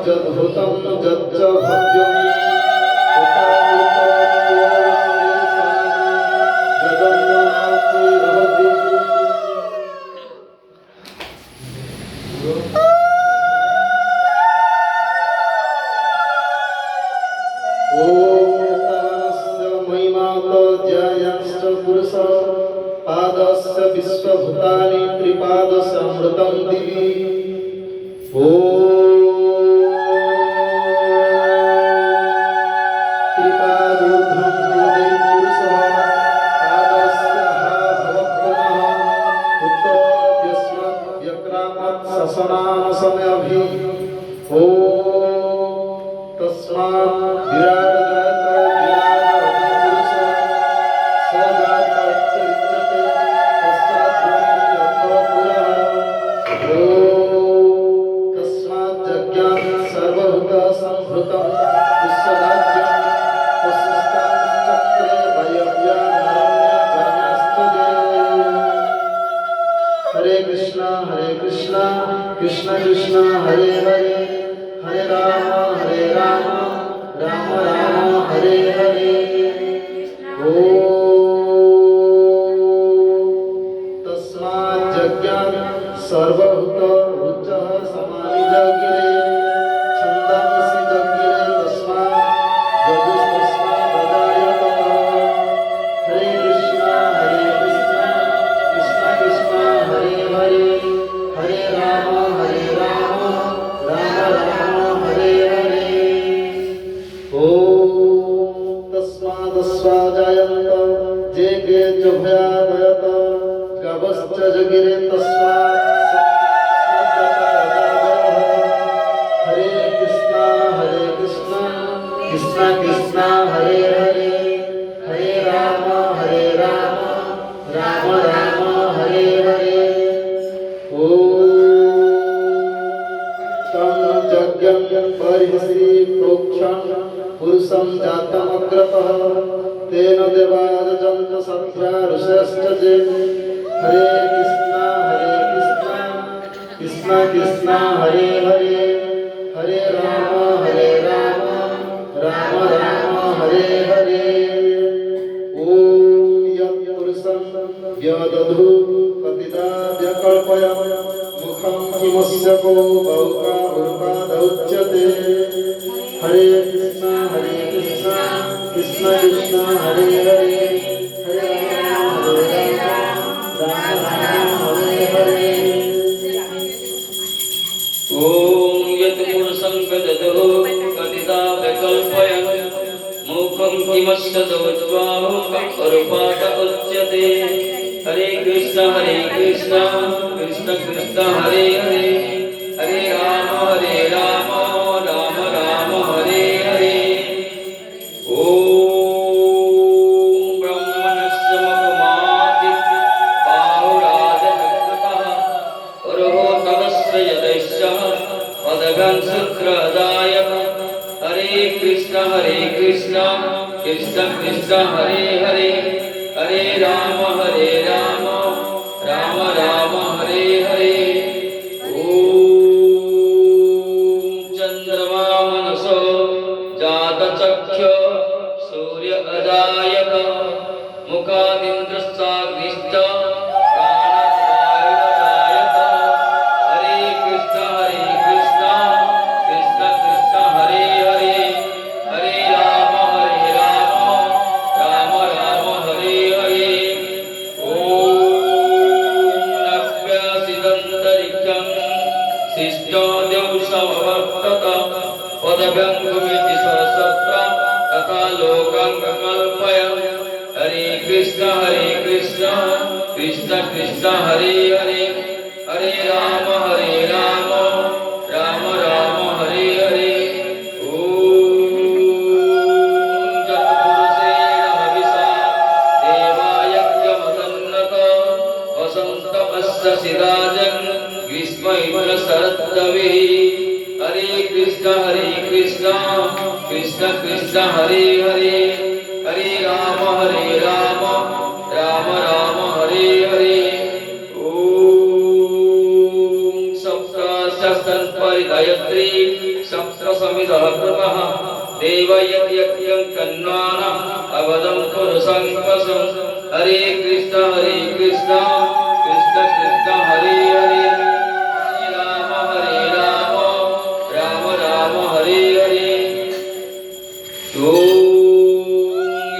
जद्भुतं जच्च भव्यं जगन्नाथि रहति पादस्य विश्वभूतानि त्रिपादस्य अमृतं दिवि त्रिपादोर्ध्वं हृदय पुरुषः पादस्य हा भवत्पुनः उतो यस्मत् व्यक्रामत् ससनानसमयभि तस्मात् विराट कृष्ण कृष्ण हरे हरे हरे राम राम राम हरे हरे तस्मात् जज्ञान सर्वभूत उच्चः समानि जगिरे छन्दांसि जगिरे तस्मात् जगुस्तस्मात् बजायत हरे कृष्ण कृष्ण कृष्ण हरे हरे हरे राम राम हरे हरे तस्मादस्वाजायन्त जे गे च भयादयत गवश्च जगिरे तस्मात् हरे कृष्ण कृष्ण कृष्ण हरे हरे हरे राम राम हरे हरे परिहसि प्रोक्षं पुरुषं जातमग्रतः तेन देवाजन्त सन्ध्या ऋषयश्च जे हरे कृष्ण कृष्ण हरे हरे हरे राम राम हरे हरे यत् पुरुषं व्यदधु पतिता व्यकल्पय मुखं किमस्य को बहुका उरुपादौच्यते हरे कृष्ण कृष्ण कृष्ण हरे हरे हरे राम हरे हरे ओम यत् पुरुषं व्यदधु पतिता व्यकल्पयन् मुखं किमस्य दोज्वाहो उरुपाद उच्यते हरे कृष्ण कृष्ण कृष्ण हरे हरे हरे राम राम हरे हरे ओम ब्रह्मणस्य मुखमादि बाहुराजनकृतः उरुहो तदस्य यदैश्च पदगं शुक्रदायक हरे कृष्ण कृष्ण कृष्ण हरे हरे हरे राम राम हरे हरे ओम चंद्रमा मनसो जातचक्षु सूर्य अजायत मुखादिन्द्रस्साग्निश्च प्राणवायुरजायत हरे कृष्ण कृष्ण कृष्ण हरे हरे हरे राम राम हरे हरे शिष्टो देवसमवर्तत पदभ्यङ्गमिति सहस्रत्र तथा लोकं कल्पयन् हरे कृष्ण कृष्ण कृष्ण हरे हरे हरे राम राम हरे हरे ओम जत्पुरुषेण हविषा देवायज्ञमदन्नत वसन्तमस्य सिराजन् ग्रीष्मैत्र शरद्दवे हरे कृष्ण कृष्ण कृष्ण हरे हरे हरे राम राम हरे हरे ओम सप्तशस्त्रपरिगायत्री सप्तसमितः कृतः देवयत्यं कन्वाना अवदं पुरुषं पशुं हरे कृष्ण कृष्ण कृष्ण हरे हरे हरे राम राम राम हरे हरे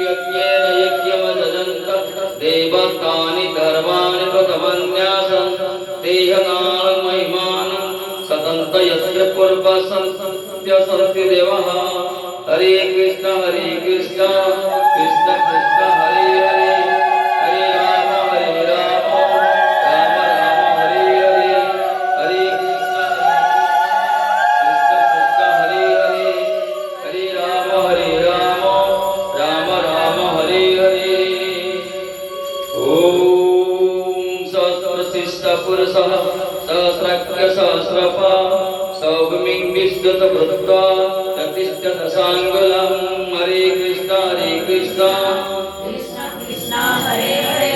यज्ञेन यज्ञमददन्तः देवतानि धर्माणि प्रथमन्यासं देहनां महिमानं सतन्त यस्य पूर्वसंसन्त्यसन्ति देवः हरे कृष्ण कृष्ण कृष्ण हरे हरे हरे राम राम राम हरे हरे हरे कृष्ण कृष्ण हरे हरे हरे राम राम राम हरे हरे ओम सहस्रशिष्ट पुरुषः सहस्रज्ञ सहस्रपा सौभमिं विश्वत वृत्वा ततिष्ठत सांगुलं हरे कृष्ण कृष्ण कृष्ण हरे हरे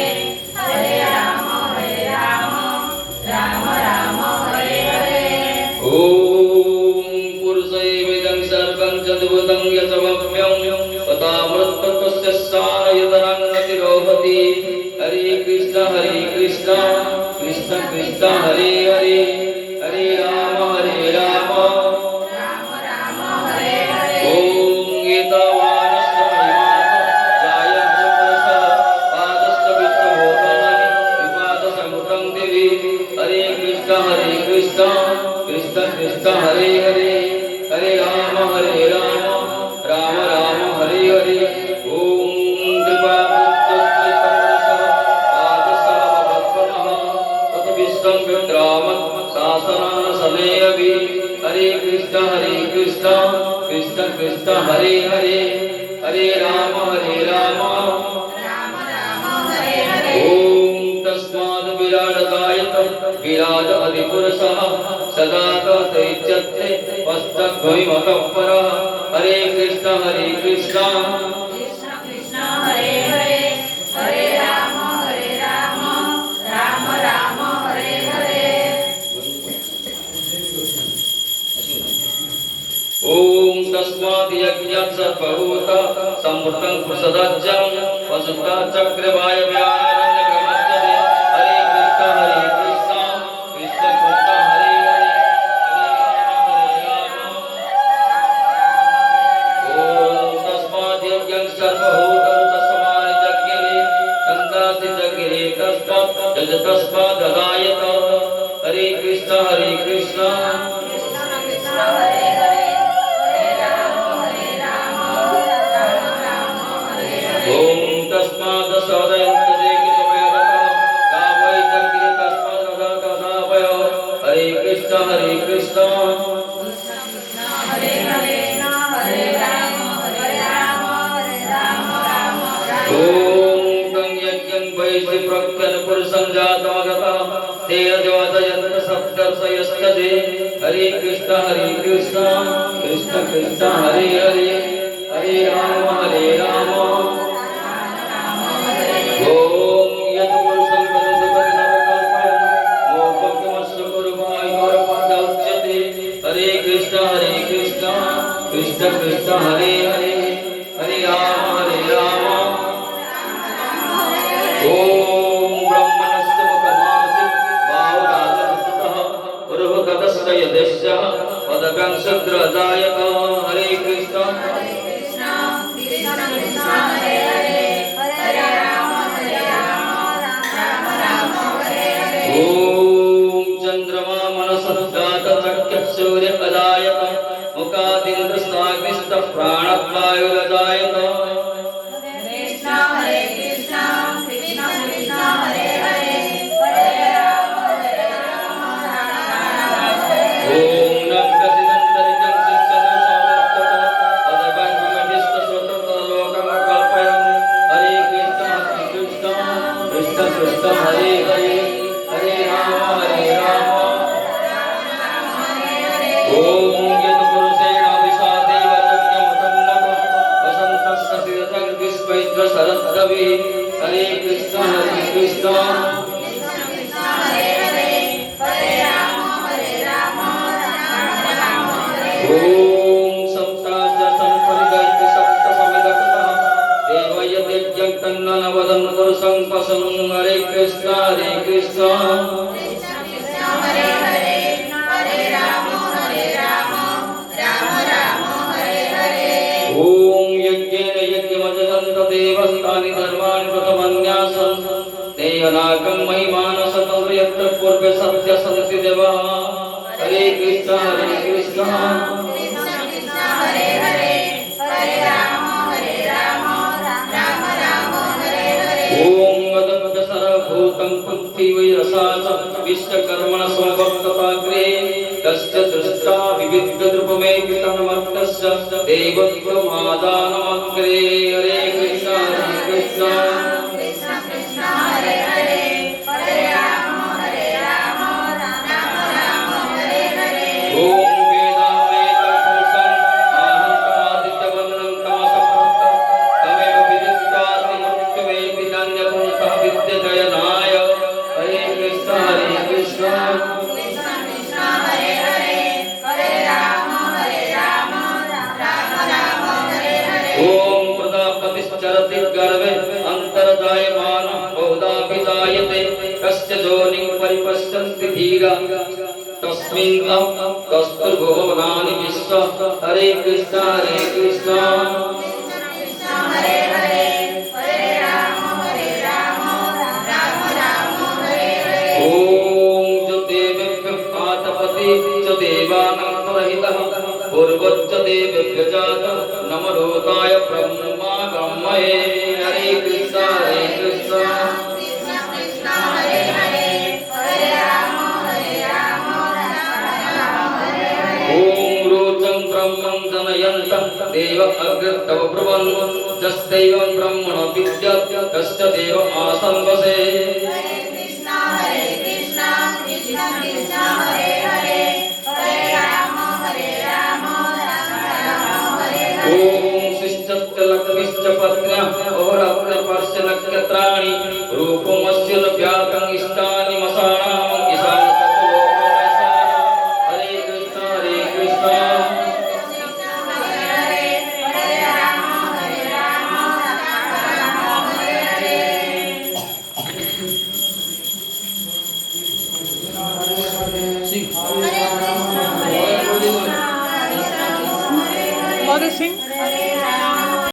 हरे राम राम राम हरे हरे ओम पुरुषैवेदं सर्वं चतुर्भुजं यशमभ्यं तथामृतत्वस्य सारयतरं नतिरोहति हरे कृष्ण कृष्ण कृष्ण हरे हरे हरे राम राम राम हरे हरे ओम एतावानस्य महिमानः जायन्त पुरुषः पादस्य विष्णुभूतानि विपादसमुतं दिवि हरे कृष्ण कृष्ण हरे हरे हरे राम राम राम हरे हरे ओम कृपावृत्तस्य पुरुषः पादस्य भक्तनः तत् विश्वं विक्रामत् शासनान् समेयवि हरे कृष्ण कृष्ण हरे हरे हरे राम राम राम हरे हरे ओम तस्माद् विराजकायत विराज अधिपुरुषः सदा कथयिष्यते पश्चाद्वैमतः परः हरे कृष्ण कृष्ण कृष्ण हरे हरे हरे राम राम राम हरे हरे ओम तस्माद् यज्ञात् सर्वभूता संवृतं पुरुषदाज्यं वसुता चक्रवायव्यानरण्यक्रमज्जते हरे कृष्ण कृष्ण हरे हरे हरे राम ओम तस्माद् यज्ञं सर्वभूतं तस्मान् यज्ञे संकासि यज्ञे तस्मात् यज तस्माद् ददायत हरे कृष्ण कृष्ण कृष्ण हरे हरे हरे राम राम राम हरे हरे ओम तस्माद् सदयन्त देकितमेदः गावै जग्रे तस्माद् ददातदावय हरे कृष्ण कृष्ण हरे हरे हरे राम राम ओम तं यज्ञं वैश्य प्रज्ञन पुरुषं जातमगतः तेन देवदयन्त सप्तर्षयस्तदे हरे कृष्ण कृष्ण हरे हरे हरे राम ओम यत् पुरुषं करुणकर्णवकल्पयन् मोक्षमस्य कुर्वाय गौरवपादोच्यते हरे कृष्ण कृष्ण हरे हरे हरे राम ओम ब्रह्मणस्य मुखमासि बाहुरागतः पूर्वगतस्य यदस्यः पदकं शूद्रजायत हरे कृष्ण कृष्ण हरे हरे हरे राम राम हरे हरे ओम चंद्रमा मनसजात चक्र सूर्य अजायत मुखादिन्द्रस्नाग्निस्त प्राणवायुरजायत कृष्ण कृष्ण हरे हरे हरे राम ओम नक्कसिदन्तरिजं सिद्धं समर्थत पदकं विमदिष्टश्रुतं लोकं कल्पयन् हरे कृष्ण हरे हरे हरे राम ओम यत् पुरुषेण विषादेव यज्ञमतं नमः वसन्तस्य रसाच विश्वकर्मण स्वभक्तपाग्रे तस्य दृष्टा विविधद्रुपमेति तन्मर्तस्य देवत्वमादानमग्रे हरे कृष्ण ओम वेदावेतपुरुषं आहंकादित्यवन्नं तमसपत्त तमेव विदित्वाति मृत्युमेति नान्यपुरुषः विद्यतयनाय हरे कृष्ण ओम प्रजापतिश्चरति गर्भे अन्तर्जायमान बहुधाभिजायते कस्य योनिं परिपश्यन्ति धीरा तस्मिन् कस्तुर्भुवनानि विश्व हरे कृष्ण ओम जो देवेभ्यो आतपति च देवानां पुरहितः पूर्वच्च देवेभ्यो जात नमोताय ब्रह्मा ब्रह्मये हरे कृष्ण ओम रोचं ब्रह्मं जनयन्तं देव अग्रतव ब्रुवन् जस्दैवं ब्रह्मण विद्यात् तस्य देव आसन् वसे ओम शिष्टस्य लक्ष्मीश्च पत्न्या अहोरात्रपर्श्य नक्षत्राणि रूपमस्य न व्यातं इष्टानि मसानां ईशानचतुर्लोकमैसा हरे कृष्ण Mother sing.